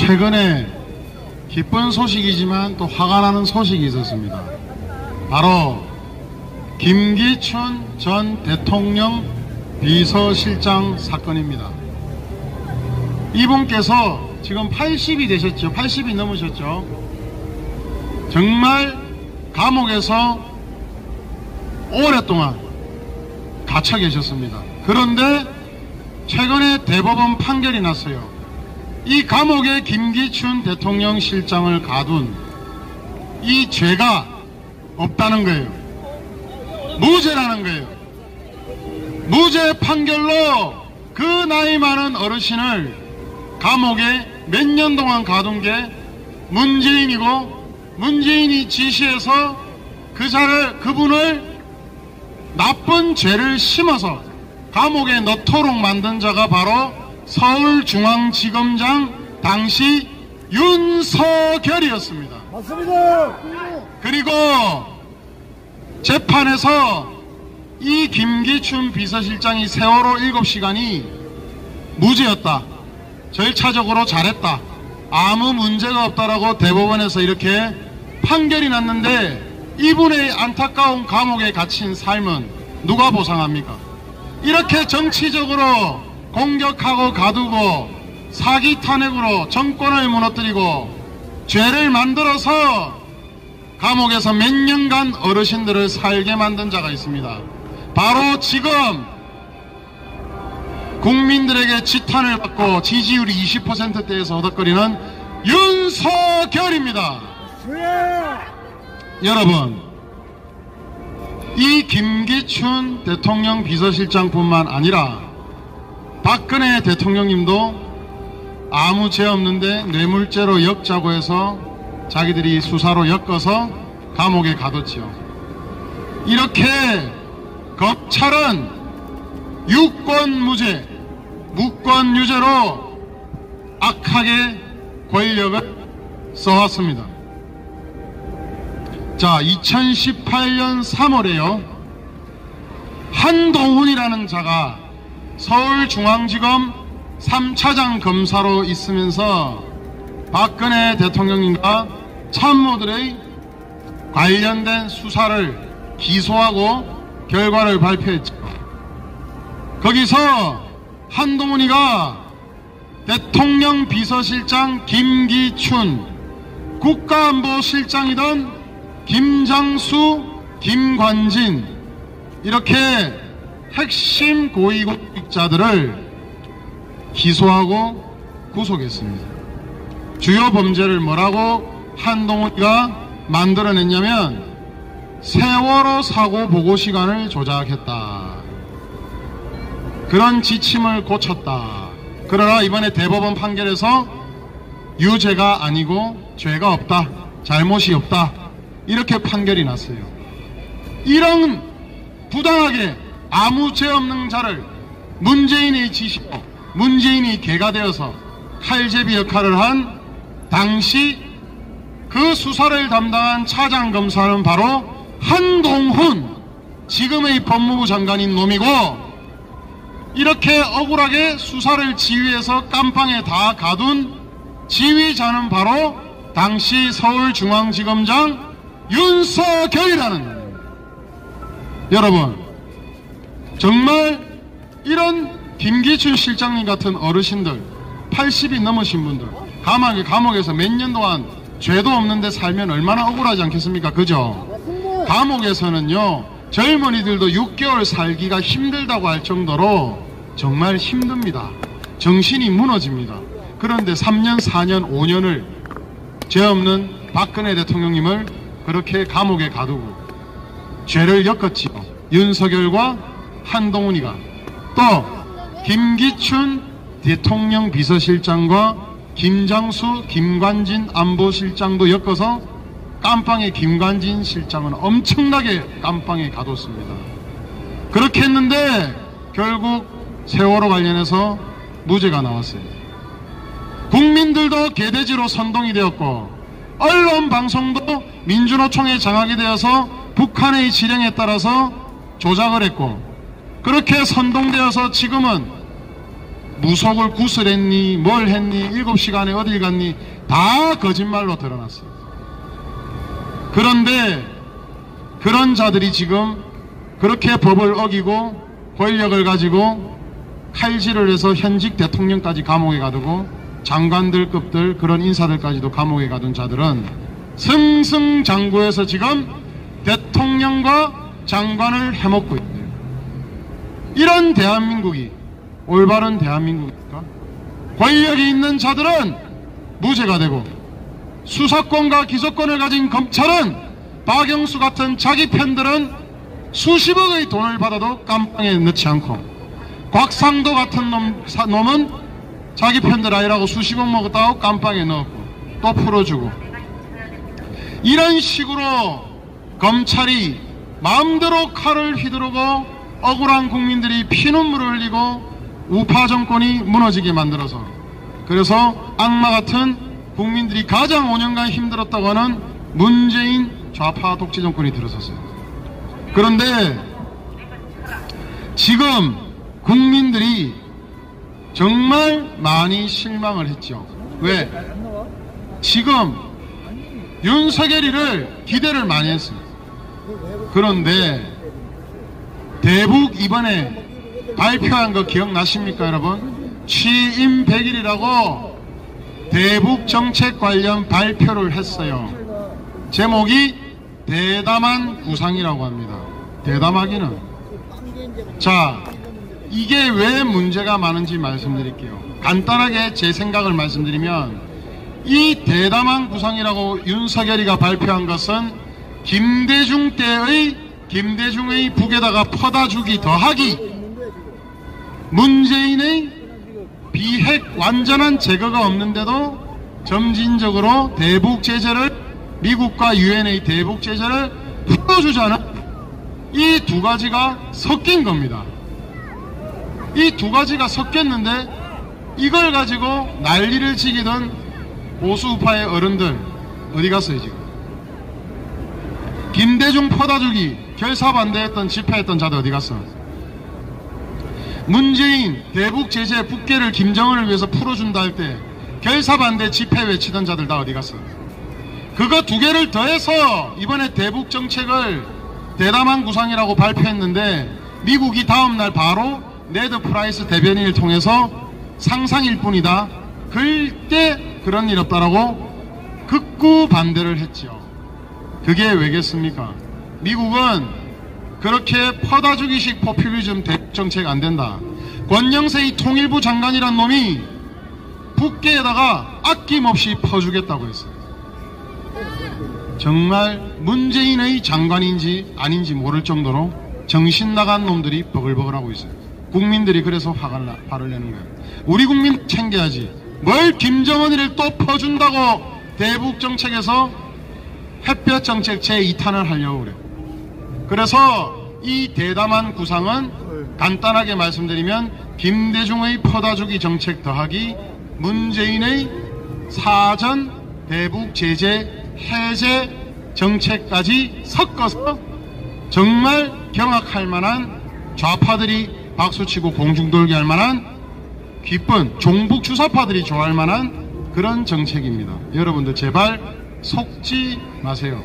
최근에 기쁜 소식이지만 또 화가 나는 소식이 있었습니다. 바로 김기춘 전 대통령 비서실장 사건입니다. 이분께서 지금 80이 되셨죠. 80이 넘으셨죠. 정말 감옥에서 오랫동안 갇혀 계셨습니다. 그런데 최근에 대법원 판결이 났어요. 이 감옥에 김기춘 대통령 실장을 가둔 이 죄가 없다는 거예요. 무죄라는 거예요. 무죄 판결로 그 나이 많은 어르신을 감옥에 몇 년 동안 가둔 게 문재인이고, 문재인이 지시해서 그분을 나쁜 죄를 심어서 감옥에 넣도록 만든 자가 바로 서울중앙지검장 당시 윤석열이었습니다. 맞습니다. 그리고 재판에서 이 김기춘 비서실장이 세월호 7시간이 무죄였다, 절차적으로 잘했다, 아무 문제가 없다라고 대법원에서 이렇게 판결이 났는데, 이분의 안타까운 감옥에 갇힌 삶은 누가 보상합니까? 이렇게 정치적으로 공격하고 가두고 사기 탄핵으로 정권을 무너뜨리고 죄를 만들어서 감옥에서 몇 년간 어르신들을 살게 만든 자가 있습니다. 바로 지금 국민들에게 지탄을 받고 지지율이 20%대에서 허덕거리는 윤석열입니다. 여러분, 이 김기춘 대통령 비서실장뿐만 아니라 박근혜 대통령님도 아무 죄 없는데 뇌물죄로 엮자고 해서 자기들이 수사로 엮어서 감옥에 가뒀지요. 이렇게 검찰은 유권무죄, 무권유죄로 악하게 권력을 써왔습니다. 자, 2018년 3월에요. 한동훈이라는 자가 서울중앙지검 3차장 검사로 있으면서 박근혜 대통령님과 참모들의 관련된 수사를 기소하고 결과를 발표했죠. 거기서 한동훈이가 대통령 비서실장 김기춘, 국가안보실장이던 김장수, 김관진, 이렇게 핵심 고위공직자들을 기소하고 구속했습니다. 주요 범죄를 뭐라고 한동훈이가 만들어냈냐면 세월호 사고 보고 시간을 조작했다, 그런 지침을 고쳤다. 그러나 이번에 대법원 판결에서 유죄가 아니고 죄가 없다, 잘못이 없다, 이렇게 판결이 났어요. 이런 부당하게 아무 죄 없는 자를 문재인의 지시로 문재인이 개가 되어서 칼제비 역할을 한 당시 그 수사를 담당한 차장검사는 바로 한동훈, 지금의 법무부 장관인 놈이고, 이렇게 억울하게 수사를 지휘해서 깜빵에 다 가둔 지휘자는 바로 당시 서울중앙지검장 윤석열이라는. 여러분, 정말 이런 김기춘 실장님 같은 어르신들, 80이 넘으신 분들 감옥에서 몇 년 동안 죄도 없는데 살면 얼마나 억울하지 않겠습니까? 그죠? 감옥에서는요, 젊은이들도 6개월 살기가 힘들다고 할 정도로 정말 힘듭니다. 정신이 무너집니다. 그런데 3년, 4년, 5년을 죄 없는 박근혜 대통령님을 그렇게 감옥에 가두고 죄를 엮었지요. 윤석열과 한동훈이가. 또 김기춘 대통령 비서실장과 김장수, 김관진 안보실장도 엮어서 깜빵에 김관진 실장은 엄청나게 깜빵에 가뒀습니다. 그렇게 했는데 결국 세월호 관련해서 무죄가 나왔어요. 국민들도 개돼지로 선동이 되었고, 언론 방송도 민주노총에 장악이 되어서 북한의 지령에 따라서 조작을 했고, 그렇게 선동되어서 지금은 무속을 구슬했니 뭘 했니 7시간에 어딜 갔니 다 거짓말로 드러났어요. 그런데 그런 자들이 지금 그렇게 법을 어기고 권력을 가지고 칼질을 해서 현직 대통령까지 감옥에 가두고 장관들급들 그런 인사들까지도 감옥에 가둔 자들은 승승장구해서 지금 대통령과 장관을 해먹고 있대요. 이런 대한민국이 올바른 대한민국입니까? 권력이 있는 자들은 무죄가 되고 수사권과 기소권을 가진 검찰은 박영수 같은 자기 편들은 수십억의 돈을 받아도 깜빵에 넣지 않고 곽상도 같은 놈은 자기 편들 아니라고 수십억 먹었다고 깜빵에 넣었고 또 풀어주고 이런 식으로 검찰이 마음대로 칼을 휘두르고 억울한 국민들이 피눈물을 흘리고 우파 정권이 무너지게 만들어서 그래서 악마 같은 국민들이 가장 5년간 힘들었다고 하는 문재인 좌파 독재 정권이 들어섰어요. 그런데 지금 국민들이 정말 많이 실망을 했죠. 왜? 지금 윤석열이를 기대를 많이 했어요. 그런데 대북 이번에 발표한 거 기억나십니까 여러분? 취임 100일이라고 대북 정책 관련 발표를 했어요. 제목이 대담한 구상이라고 합니다. 대담하기는. 자, 이게 왜 문제가 많은지 말씀드릴게요. 간단하게 제 생각을 말씀드리면 이 대담한 구상이라고 윤석열이가 발표한 것은 김대중 때의 김대중의 북에다가 퍼다주기 더하기 문재인의 비핵 완전한 제거가 없는데도 점진적으로 대북 제재를 미국과 유엔의 대북 제재를 풀어주자는 이 두 가지가 섞인 겁니다. 이 두 가지가 섞였는데 이걸 가지고 난리를 치기던 보수우파의 어른들 어디 갔어요 지금? 김대중 퍼다주기 결사 반대했던 집회했던 자들 어디 갔어? 문재인 대북 제재 북계를 김정은을 위해서 풀어준다 할 때 결사 반대 집회 외치던 자들 다 어디 갔어? 그거 두 개를 더해서 이번에 대북 정책을 대담한 구상이라고 발표했는데 미국이 다음날 바로 네드 프라이스 대변인을 통해서 상상일 뿐이다. 절대 그런 일 없다라고 극구 반대를 했죠. 그게 왜겠습니까? 미국은 그렇게 퍼다주기식 포퓰리즘 대북 정책 안 된다. 권영세의 통일부 장관이란 놈이 북계에다가 아낌없이 퍼주겠다고 했어요. 정말 문재인의 장관인지 아닌지 모를 정도로 정신 나간 놈들이 버글버글하고 있어요. 국민들이 그래서 화를 내는 거예요. 우리 국민 챙겨야지. 뭘 김정은이를 또 퍼준다고 대북 정책에서 햇볕 정책 제2탄을 하려고 그래요. 그래서 이 대담한 구상은 간단하게 말씀드리면 김대중의 퍼다주기 정책 더하기 문재인의 사전 대북 제재 해제 정책까지 섞어서 정말 경악할 만한 좌파들이 박수치고 공중돌기 할 만한 기쁜 종북 주사파들이 좋아할 만한 그런 정책입니다. 여러분들 제발 속지 마세요.